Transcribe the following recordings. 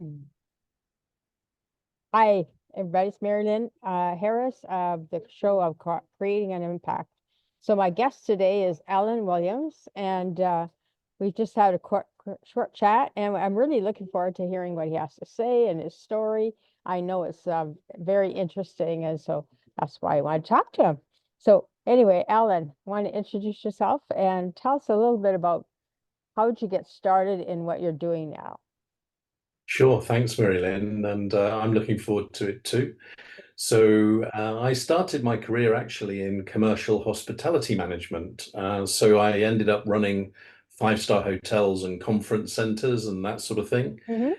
Mm. Hi, everybody. It's Marilyn Harris of the show of Creating an Impact. So my guest today is Alan Williams, and we just had a short chat, and I'm really looking forward to hearing what he has to say and his story. I know it's very interesting, and so that's why I want to talk to him. So anyway, Alan, want to introduce yourself and tell us a little bit about how did you get started in what you're doing now? Sure, thanks, Mary Lynn, and I'm looking forward to it too. So I started my career actually in commercial hospitality management. So I ended up running five-star hotels and conference centers and that sort of thing. Mm-hmm.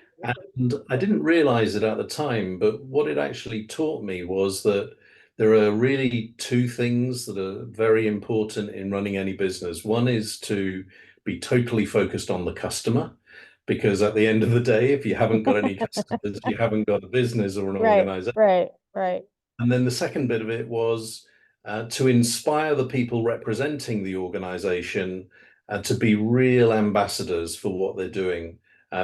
And I didn't realize it at the time, but what it actually taught me was that there are really two things that are very important in running any business. One is to be totally focused on the customer, because at the end of the day, if you haven't got any customers, you haven't got a business or an Right, organization. right, right. And then the second bit of it was to inspire the people representing the organization to be real ambassadors for what they're doing,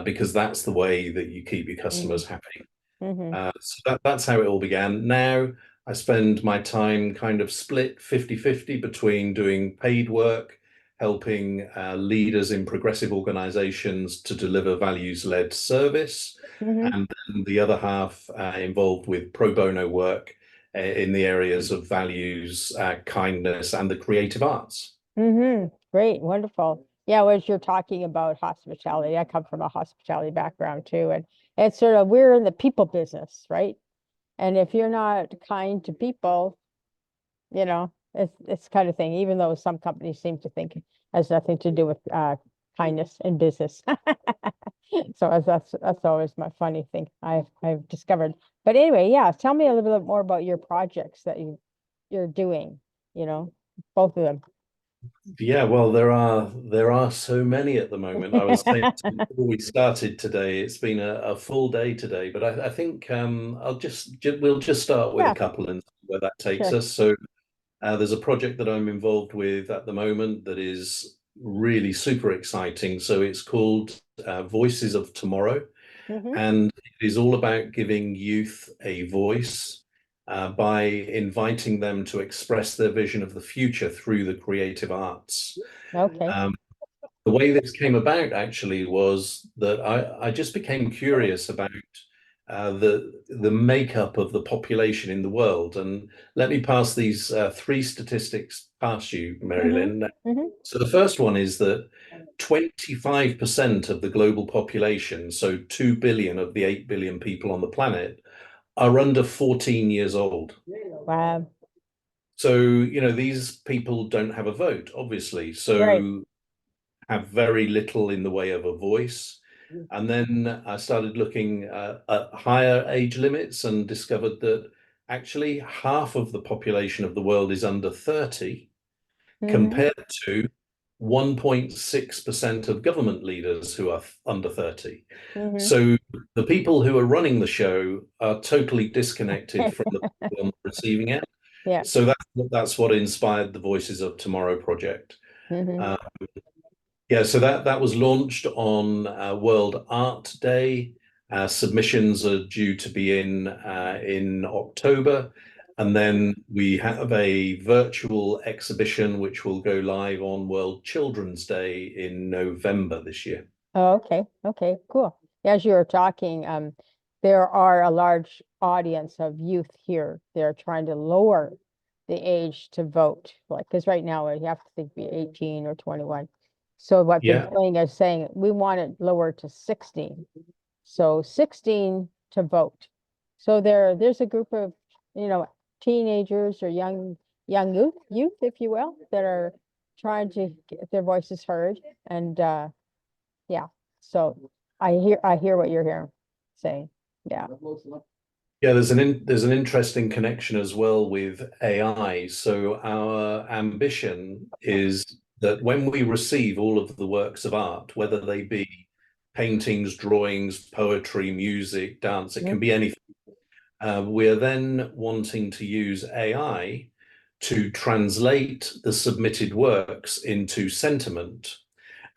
because that's the way that you keep your Mm-hmm. customers happy. Mm-hmm. So that's how it all began. Now I spend my time kind of split 50-50 between doing paid work, helping leaders in progressive organizations to deliver values-led service, Mm-hmm. and then the other half involved with pro bono work in the areas of values, kindness, and the creative arts. Mm-hmm. Great, wonderful. Yeah, as you're talking about hospitality, I come from a hospitality background too, and it's sort of we're in the people business, right? And if you're not kind to people, it's kind of thing, even though some companies seem to think it has nothing to do with kindness in business. So that's always my funny thing I've discovered. But anyway, yeah, tell me a little bit more about your projects that you're doing, you know, both of them. Yeah, well, there are so many at the moment. I was saying before we started today, it's been a full day today, but I think we'll just start with a Yeah, couple and see where that takes sure. us. So there's a project that I'm involved with at the moment that is really super exciting. So it's called Voices of Tomorrow, Hmm. and it is all about giving youth a voice by inviting them to express their vision of the future through the creative arts. Okay. Um, the way this came about actually was that I just became curious about the makeup of the population in the world. And let me pass these three statistics past you, Hmm. Marilyn. Hmm. So the first one is that 25% of the global population, so 2 billion of the 8 billion people on the planet, are under 14 years old. Wow. So, these people don't have a vote, obviously. Right. So have very little in the way of a voice. And then I started looking at higher age limits and discovered that actually half of the population of the world is under 30, Hmm. compared to 1.6% of government leaders who are under 30. Hmm. So the people who are running the show are totally disconnected from the people on the receiving end. Yeah. So that's what inspired the Voices of Tomorrow project. Hmm. Uh, yeah, so that was launched on World Art Day. Submissions are due to be in October, and then we have a virtual exhibition which will go live on World Children's Day in November this year. Oh, okay. Okay, cool. As you were talking, there are a large audience of youth here. They're trying to lower the age to vote, like, because right now you have to think be 18 or 21. So what they're Yeah, doing is saying we want it lowered to 16. So 16 to vote. So there's a group of, you know, teenagers or young youth, if you will, that are trying to get their voices heard. And yeah. So I hear what you're here saying. Yeah. yeah. There's an interesting connection as well with AI. So our ambition is that when we receive all of the works of art, whether they be paintings, drawings, poetry, music, dance, it can Mhm. be anything. We're then wanting to use AI to translate the submitted works into sentiment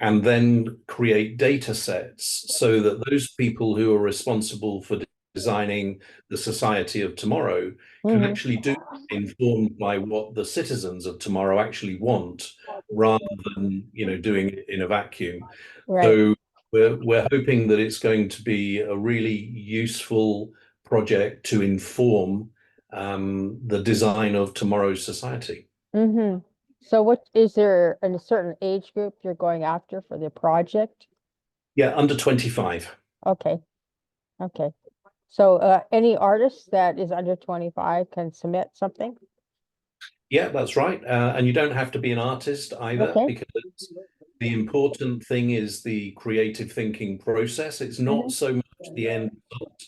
and then create data sets so that those people who are responsible for designing the society of tomorrow can Mm-hmm. actually do informed by what the citizens of tomorrow actually want, rather than doing it in a vacuum. Right. So we're hoping that it's going to be a really useful project to inform the design of tomorrow's society. Mm-hmm. So what is there a certain age group you're going after for the project? Yeah, under 25. Okay. Okay. So any artist that is under 25 can submit something? Yeah, that's right. And you don't have to be an artist either, Okay. because the important thing is the creative thinking process. It's not Mm-hmm. so much the end result.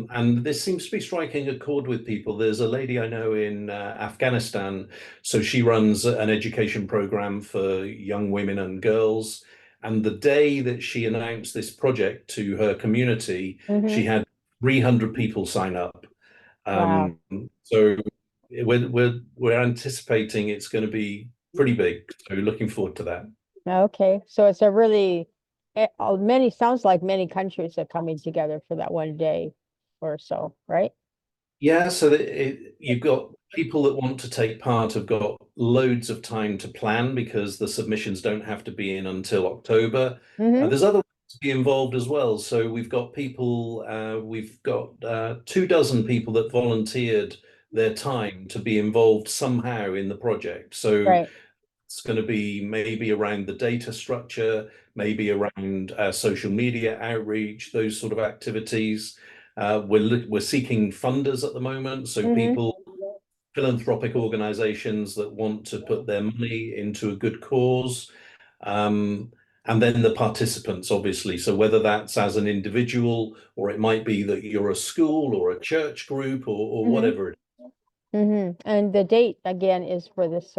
And this seems to be striking a chord with people. There's a lady I know in Afghanistan. So she runs an education program for young women and girls. And the day that she announced this project to her community, Mm-hmm. she had 300 people sign up. Wow. Um, so we're anticipating it's going to be pretty big. So looking forward to that. Okay. So it's a really many sounds like many countries are coming together for that one day or so, right? Yeah, so you've got people that want to take part have got loads of time to plan because the submissions don't have to be in until October. Mm-hmm. There's other ways to be involved as well. So we've got 24 people that volunteered their time to be involved somehow in the project. So Right. it's going to be maybe around the data structure, maybe around social media outreach, those sort of activities. We're seeking funders at the moment, so Mm-hmm. people, philanthropic organizations that want to put their money into a good cause. Um, and then the participants, obviously. So whether that's as an individual, or it might be that you're a school or a church group, or Mm-hmm. whatever. Mm-hmm. And the date again is for this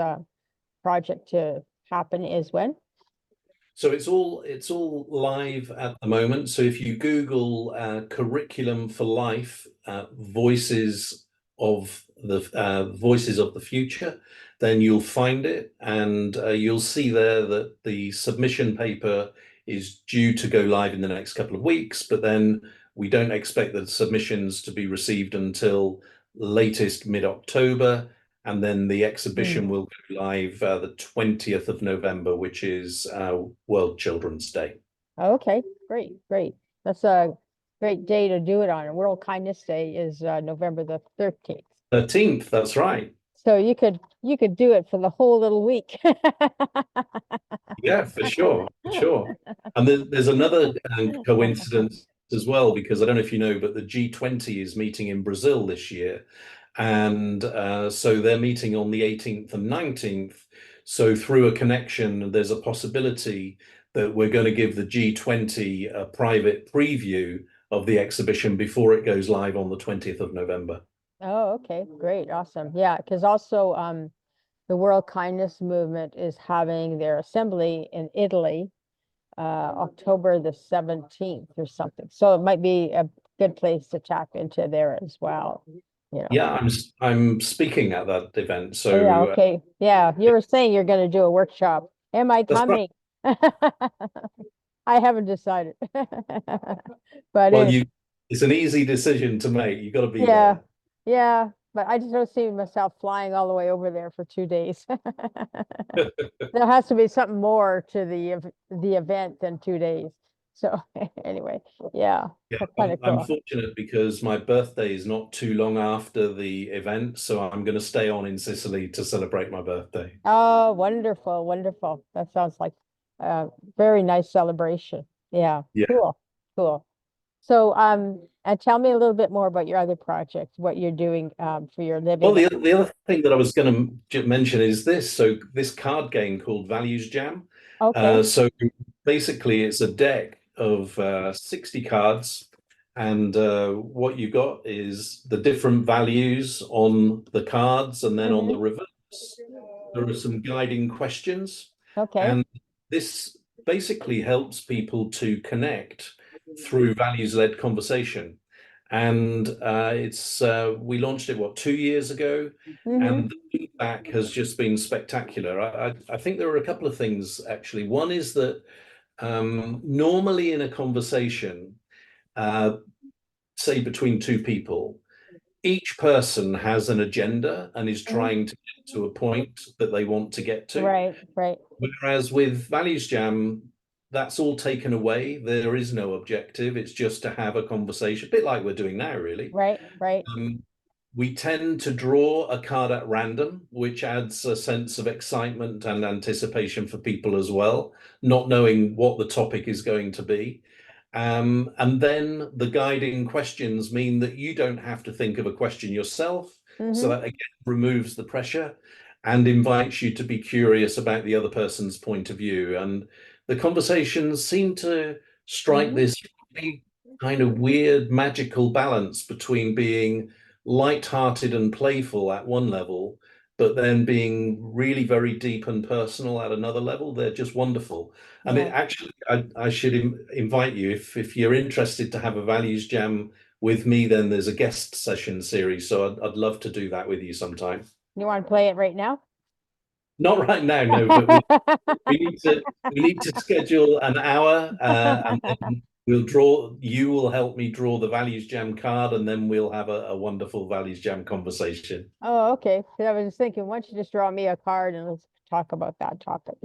project to happen is when? So it's all live at the moment. So if you Google curriculum for life, voices of the future, then you'll find it, and you'll see there that the submission paper is due to go live in the next couple of weeks. But then we don't expect the submissions to be received until latest mid-October, and then the Hmm. exhibition will go live the 20th of November, which is World Children's Day. Okay, great, great. That's a great day to do it on. And World Kindness Day is November the 13th. 13th, that's right. So you could do it for the whole little week. Yeah, for sure, for sure. And there's another coincidence as well, because I don't know if you know, but the G20 is meeting in Brazil this year. And so they're meeting on the 18th and 19th. So through a connection, there's a possibility that we're going to give the G20 a private preview of the exhibition before it goes live on the 20th of November. Oh, okay, great, awesome. Yeah, because also the World Kindness Movement is having their assembly in Italy October the 17th or something. So it might be a good place to tap into there as well, you know. Yeah, I'm speaking at that event, Oh yeah, so okay. Yeah, you were saying you're going to do a workshop. Am I that's right. coming? I haven't decided. But Well, anyway, it's an easy decision to make. You got to be yeah. there. Yeah, but I just don't see myself flying all the way over there for 2 days. There has to be something more to the event than 2 days. So anyway, yeah, Yeah, that's kind of I'm cool. fortunate because my birthday is not too long after the event, so I'm going to stay on in Sicily to celebrate my birthday. Oh, wonderful, wonderful. That sounds like a very nice celebration. Yeah, Yeah. cool, cool. So, and tell me a little bit more about your other project, what you're doing for your Well, living. the other thing that I was going to mention is this. So this card game called Values Jam. Okay. So basically, it's a deck of 60 cards, and what you got is the different values on the cards, and then on the Mm-hmm. reverse, there are some guiding questions, Okay. and this basically helps people to connect through values-led conversation. and it's we launched it, what, 2 years ago, Mm-hmm. and the feedback has just been spectacular. I think there are a couple of things actually. One is that normally in a conversation, uh, say between two people, each person has an agenda and is Hmm. trying to get to a point that they want to get to. Right, right, Whereas with Values Jam, that's all taken away. There is no objective. It's just to have a conversation, a bit like we're doing now, really. right, right. Um, we tend to draw a card at random, which adds a sense of excitement and anticipation for people as well, not knowing what the topic is going to be. And then the guiding questions mean that you don't have to think of a question yourself. So Mm-hmm. that again removes the pressure and invites you to be curious about the other person's point of view. And the conversations seem to strike Mm-hmm. this really kind of weird, magical balance between being light-hearted and playful at one level, but then being really very deep and personal at another level. They're just wonderful. And it Yeah. actually, I should invite you, if you're interested to have a values jam with me, then there's a guest session series. So I'd love to do that with you sometime. You want to play it right now? Not right now, no, but we need to schedule an hour, and then you will help me draw the values jam card, and then we'll have a wonderful values jam conversation. Oh, okay. 'Cause I was just thinking, why don't you just draw me a card and let's talk about that topic.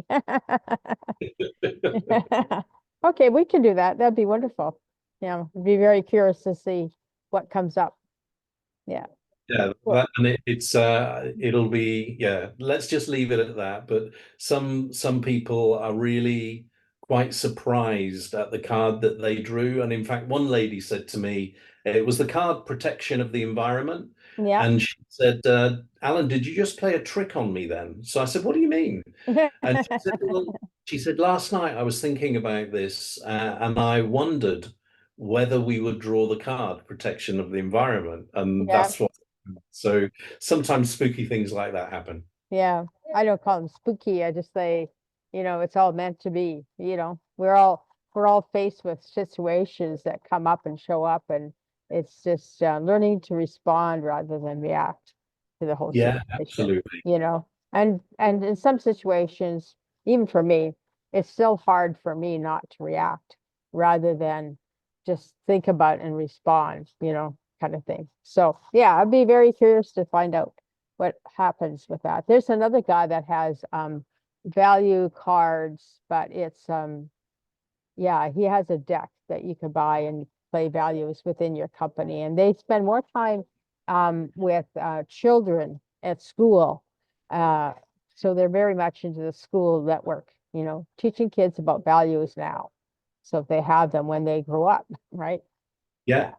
Okay, we can do that. That'd be wonderful. Yeah, I'd be very curious to see what comes up. Yeah. Yeah, Cool. it'll be, yeah, let's just leave it at that. But some people are really quite surprised at the card that they drew. And in fact, one lady said to me, it was the card protection of the environment. Yeah. And she said, Alan, did you just play a trick on me then? So I said, what do you mean? And she said, well, she said, last night I was thinking about this, and I wondered whether we would draw the card protection of the environment. And Yeah. that's what, so sometimes spooky things like that happen. Yeah. I don't call them spooky. I just say, it's all meant to be, we're all faced with situations that come up and show up, and it's just learning to respond rather than react to the whole Yeah, situation, absolutely. and in some situations, even for me, it's still hard for me not to react rather than just think about and respond, kind of thing. So yeah, I'd be very curious to find out what happens with that. There's another guy that has value cards, but it's yeah, he has a deck that you can buy and play values within your company. And they spend more time with children at school. Uh, so they're very much into the school network, teaching kids about values now. So if they have them when they grow up, right? Yeah.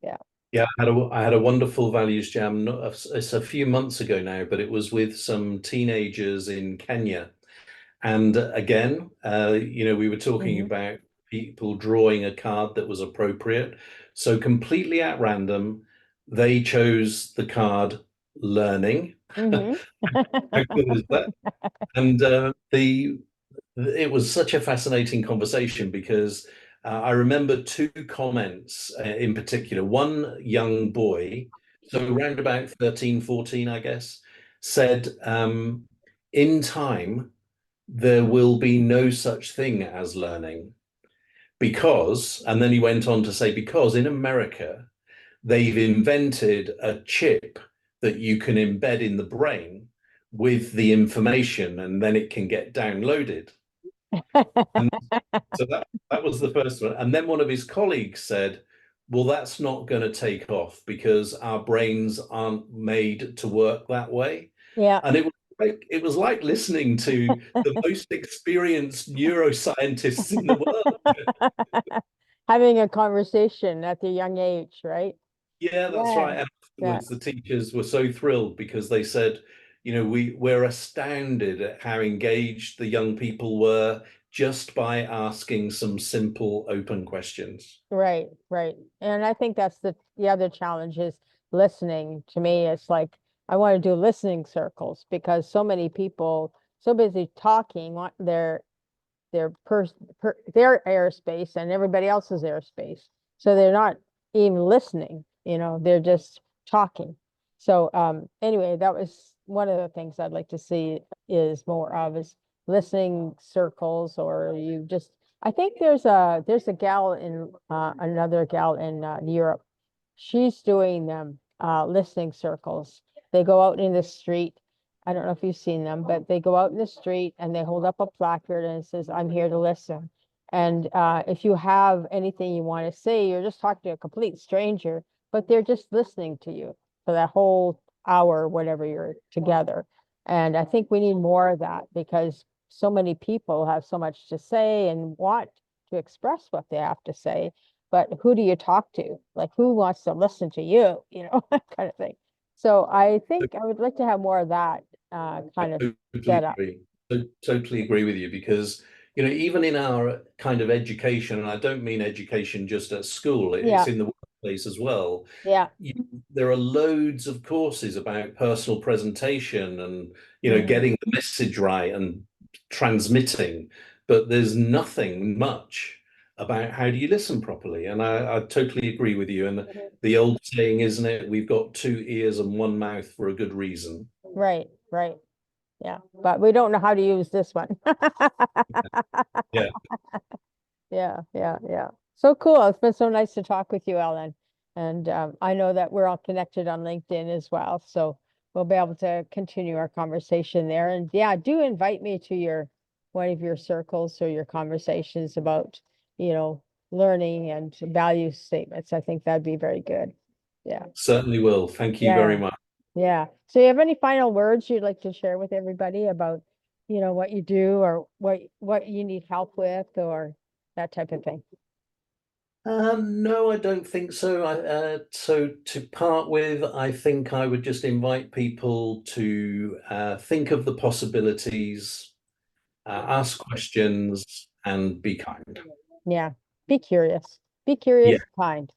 Yeah, yeah. Yeah, I had a wonderful values jam. It's a few months ago now, but it was with some teenagers in Kenya. And again, we were talking Hmm. about people drawing a card that was appropriate. So completely at random, they chose the card learning. Hmm. How cool is that? And it was such a fascinating conversation because I remember two comments in particular. One young boy, so around about 13, 14, I guess, said, in time, there will be no such thing as learning because, and then he went on to say, because in America, they've invented a chip that you can embed in the brain with the information and then it can get downloaded. And so that was the first one. And then one of his colleagues said, well, that's not going to take off because our brains aren't made to work that way. Yeah. And it was like listening to the most experienced neuroscientists in the world. Having a conversation at the young age, right? Yeah, that's Yeah, right. And yeah, afterwards, the teachers were so thrilled because they said, we're astounded at how engaged the young people were just by asking some simple open questions. right, right. And I think that's the other challenge is listening. To me, it's like I want to do listening circles because so many people so busy talking want their airspace and everybody else's airspace. So they're not even listening, they're just talking. So anyway, that was one of the things I'd like to see is more of is listening circles, or you just, I think there's a gal in another gal in Europe. She's doing them listening circles. They go out in the street. I don't know if you've seen them, but they go out in the street and they hold up a placard and it says, "I'm here to listen." And if you have anything you want to say, you're just talking to a complete stranger, but they're just listening to you for that whole hour, whatever you're together. And I think we need more of that because so many people have so much to say and want to express what they have to say. But who do you talk to? Like, who wants to listen to you? That kind of thing. So I think I would like to have more of that kind of Totally set up. agree. Totally agree with you because even in our kind of education, and I don't mean education just at school, it's Yeah, in the workplace as well. yeah. You, there are loads of courses about personal presentation and Mhm. getting the message right and transmitting, but there's nothing much about how do you listen properly. And I totally agree with you. And Mhm. the old saying, isn't it? We've got two ears and one mouth for a good reason. Right, right. Yeah, but we don't know how to use this one. Yeah. Yeah, yeah, yeah. So cool. It's been so nice to talk with you, Ellen. And I know that we're all connected on LinkedIn as well. So we'll be able to continue our conversation there. And yeah, do invite me to one of your circles or your conversations about, you know, learning and value statements. I think that'd be very good. Yeah. Certainly will. Thank you very Yeah. much. Yeah. So you have any final words you'd like to share with everybody about, what you do or what you need help with or that type of thing? No, I don't think so. So to part with, I think I would just invite people to think of the possibilities, ask questions, and be kind. Yeah. Be curious. Be Yeah, curious, kind.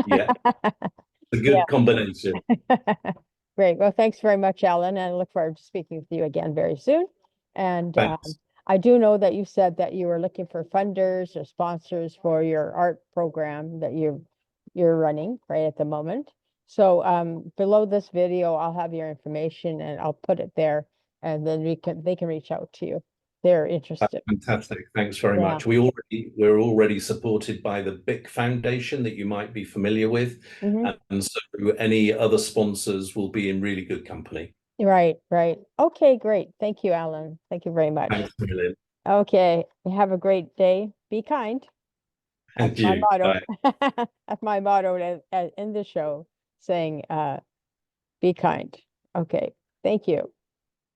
yeah, a Yeah. good combination. Great. Well, thanks very much, Ellen, and I look forward to speaking with you again very soon. And Thanks. I do know that you said that you were looking for funders or sponsors for your art program that you're running right at the moment. So below this video, I'll have your information and I'll put it there, and then they can reach out to you. They're interested. Fantastic. Thanks very Yeah. much. We're already supported by the BIC Foundation that you might be familiar with, Hmm. and so any other sponsors will be in really good company. Right, right. Okay, great. Thank you, Alan. Thank you very much. Thanks, Marilyn. Okay, have a great day. Be kind. That's And my you. motto. Bye. That's my motto in the show, saying, be kind. Okay, thank you.